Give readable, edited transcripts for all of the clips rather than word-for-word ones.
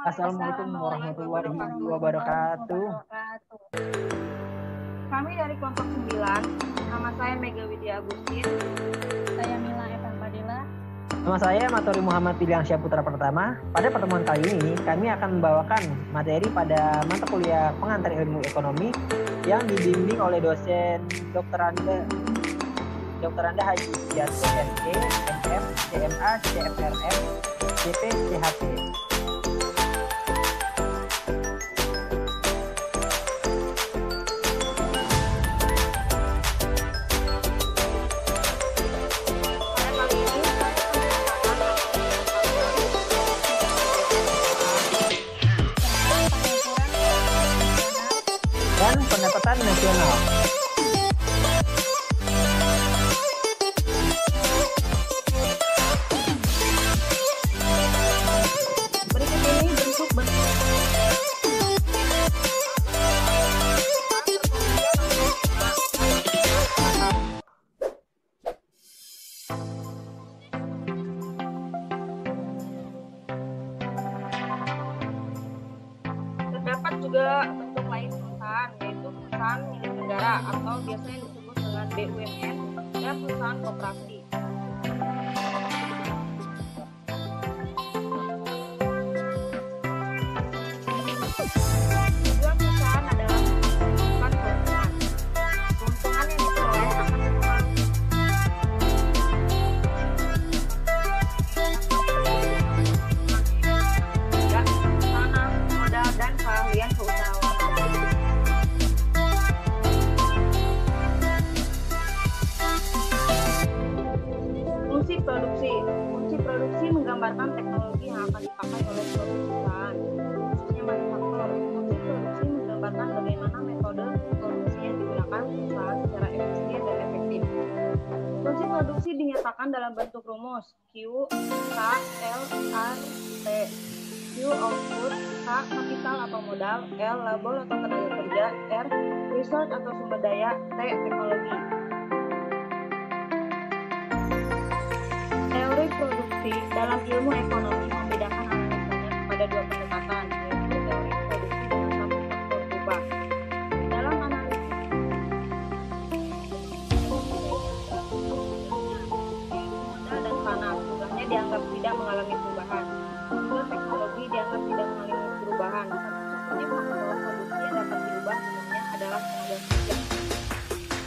Assalamualaikum warahmatullahi wabarakatuh. Kami dari kelompok 9, nama saya Mega Widya Agustin. Saya Mila Evan Fadila. Nama saya Matori Muhammad Piliansyah Putra Pertama. Pada pertemuan kali ini, kami akan membawakan materi pada mata kuliah pengantar ilmu ekonomi yang dibimbing oleh dosen Dr. Anda Haji Setiarso MD, MM, CMA, CFRM, CP, CHP. Dan pendapatan nasional. Berikut ini bentuk terdapat juga bentuk lain perusahaan, yaitu perusahaan milik negara atau biasanya disebut dengan BUMN dan perusahaan koperasi. Tujuan perusahaan adalah mengumpulkan keuntungan. Keuntungan yang diperoleh akan tanah, modal, dan keahlian keusahawanan. Fungsi produksi. Fungsi produksi menggambarkan teknologi yang akan dipakai oleh suatu perusahaan, khususnya manufaktur. Fungsi produksi menggambarkan bagaimana metode produksi yang digunakan perusahaan secara efisien dan efektif. Fungsi produksi dinyatakan dalam bentuk rumus Q, K, L, R, T. Q output, K kapital atau modal, L labor atau tenaga kerja, R research atau sumber daya, T teknologi. Teori produksi dalam ilmu ekonomi membedakan analisanya kepada dua pendekatan, yaitu teori produksi dengan satu faktor ubah. Dalam analisis modal dan tanah, jumlahnya dianggap tidak mengalami perubahan. Untuk teknologi dianggap tidak mengalami perubahan. Satu-satunya faktor produksi yang dapat diubah sebenarnya adalah tenaga kerja.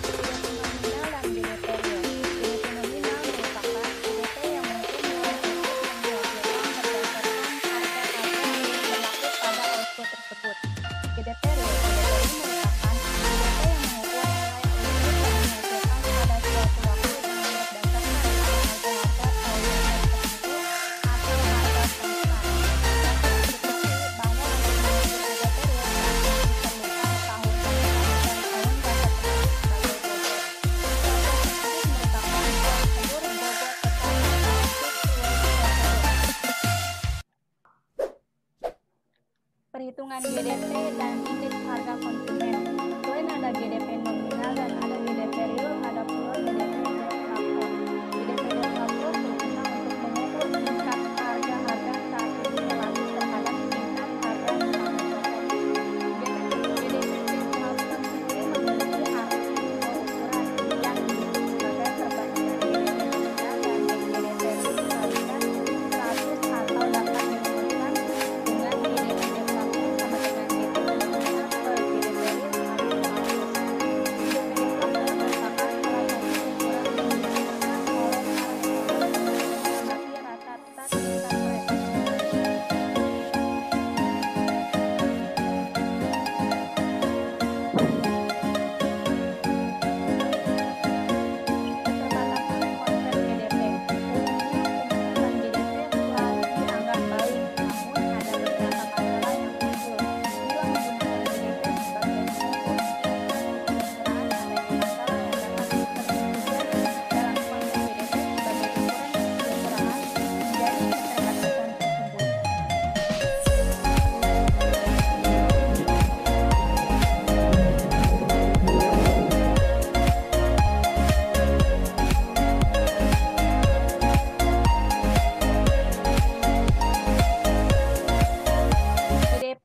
GDP nominal dan GDP real. GDP nominal merupakan GDP yang menghitung nilai output yang dihasilkan berdasarkan harga-harga yang berlaku pada output tersebut. GDP real. GDP ini merupakan GDP yang mengukur nilai output yang dihasilkan pada suatu waktu dengan berdasarkan harga-harga tahun tertentu atau harga semesta. Dapat diprediksi bahwa untuk mengukur GDP real diperlukan tahun dasar dan tahun dasar tersebut sebagai bobot. Proses tersebut merupakan prosedur bobot tetap analisis tersebut. Perhitungan GDP dan indeks harga konsumen. Selain ada GDP nominal dan ada GDP real, ada pula GDP deflator. GDP deflator berguna untuk mengukur tingkat harga-harga saat ini relatif terhadap tingkat harga barang pokok. GDP deflator sendiri memiliki arti atau ukuran yang disebut sebagai perbandingan GDP nominal dan GDP real dikalikan 100 atau dapat dirumuskan dengan GDP deflator sama dengan GDP nominal per GDP real kali 100. GDP deflator merupakan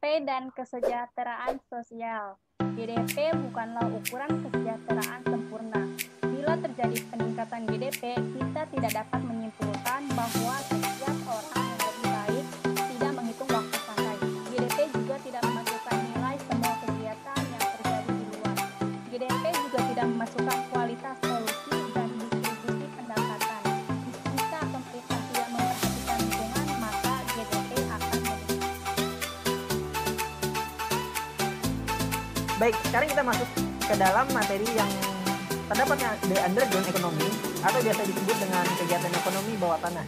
GDP dan kesejahteraan sosial. GDP bukanlah ukuran kesejahteraan sempurna. Bila terjadi peningkatan GDP, kita tidak dapat menyimpulkan bahwa setiap orang yang lebih baik tidak menghitung waktu santai. GDP juga tidak memasukkan nilai semua kegiatan yang terjadi di luar. GDP juga tidak memasukkan kualitas solusi dan distribusi pendapatan. Jika pemerintah tidak memperhatikan lingkungan, maka GDP akan meningkat. Baik, sekarang kita masuk ke dalam materi yang terdapatnya the underground economy atau biasa disebut dengan kegiatan ekonomi bawah tanah.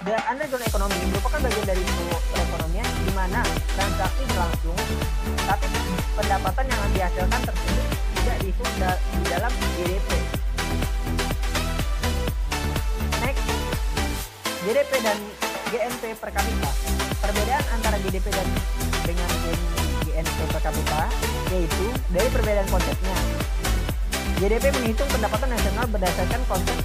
The underground economy merupakan bagian dari perekonomian di mana transaksi berlangsung, tapi pendapatan yang dihasilkan tersebut tidak dihitung di dalam GDP. Next, GDP dan GNP per kapita. Perbedaan antara GDP dengan GNP per kapita yaitu dari perbedaan konsepnya. GDP menghitung pendapatan nasional berdasarkan konsep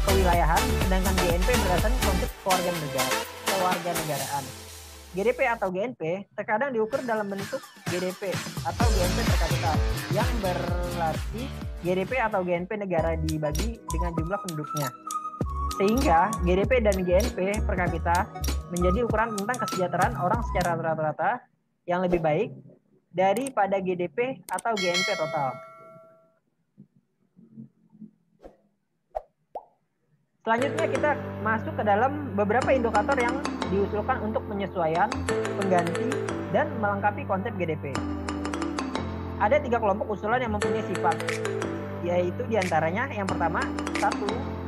kewilayahan, sedangkan GNP berdasarkan konsep kewarganegaraan. GDP atau GNP terkadang diukur dalam bentuk GDP atau GNP per kapita yang berarti GDP atau GNP negara dibagi dengan jumlah penduduknya. Sehingga GDP dan GNP per kapita menjadi ukuran tentang kesejahteraan orang secara rata-rata yang lebih baik daripada GDP atau GNP total. Selanjutnya kita masuk ke dalam beberapa indikator yang diusulkan untuk penyesuaian, pengganti, dan melengkapi konsep GDP. Ada 3 kelompok usulan yang mempunyai sifat, yaitu diantaranya yang pertama, 1.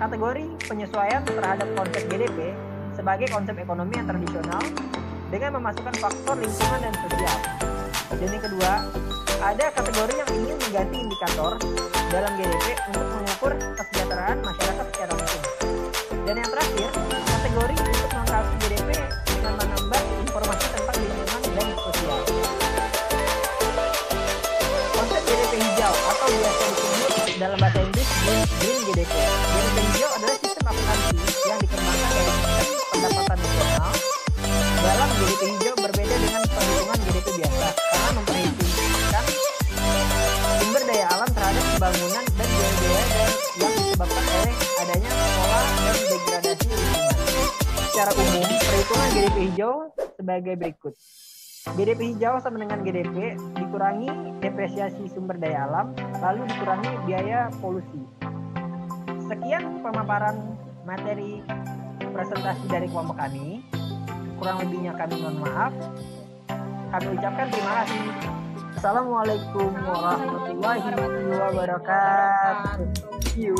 Kategori penyesuaian terhadap konsep GDP sebagai konsep ekonomi yang tradisional dengan memasukkan faktor lingkungan dan sosial. Dan yang kedua, ada kategori yang ingin mengganti indikator dalam GDP untuk mengukur kesejahteraan masyarakat secara langsung. Dan yang terakhir, kategori untuk melengkapi GDP dengan menambah informasi tentang lingkungan dan sosial. Konsep GDP hijau atau biasa disebut dalam bahasa Inggris Green GDP. GDP hijau adalah sistem akuntansi yang dikembangkan dari sistem pendapatan nasional. Dalam GDP hijau berbeda dengan perhitungan GDP biasa karena memperhitungkan sumber daya alam terhadap pembangunan dan biaya-biaya yang disebabkan oleh adanya pola dan degradasi lingkungan. Secara umum, perhitungan GDP hijau sebagai berikut. GDP hijau sama dengan GDP dikurangi depresiasi sumber daya alam, lalu dikurangi biaya polusi. Sekian pemaparan materi presentasi dari kelompok kami. Kurang lebihnya kami mohon maaf. Kami ucapkan terima kasih. Assalamualaikum warahmatullahi wabarakatuh. See you.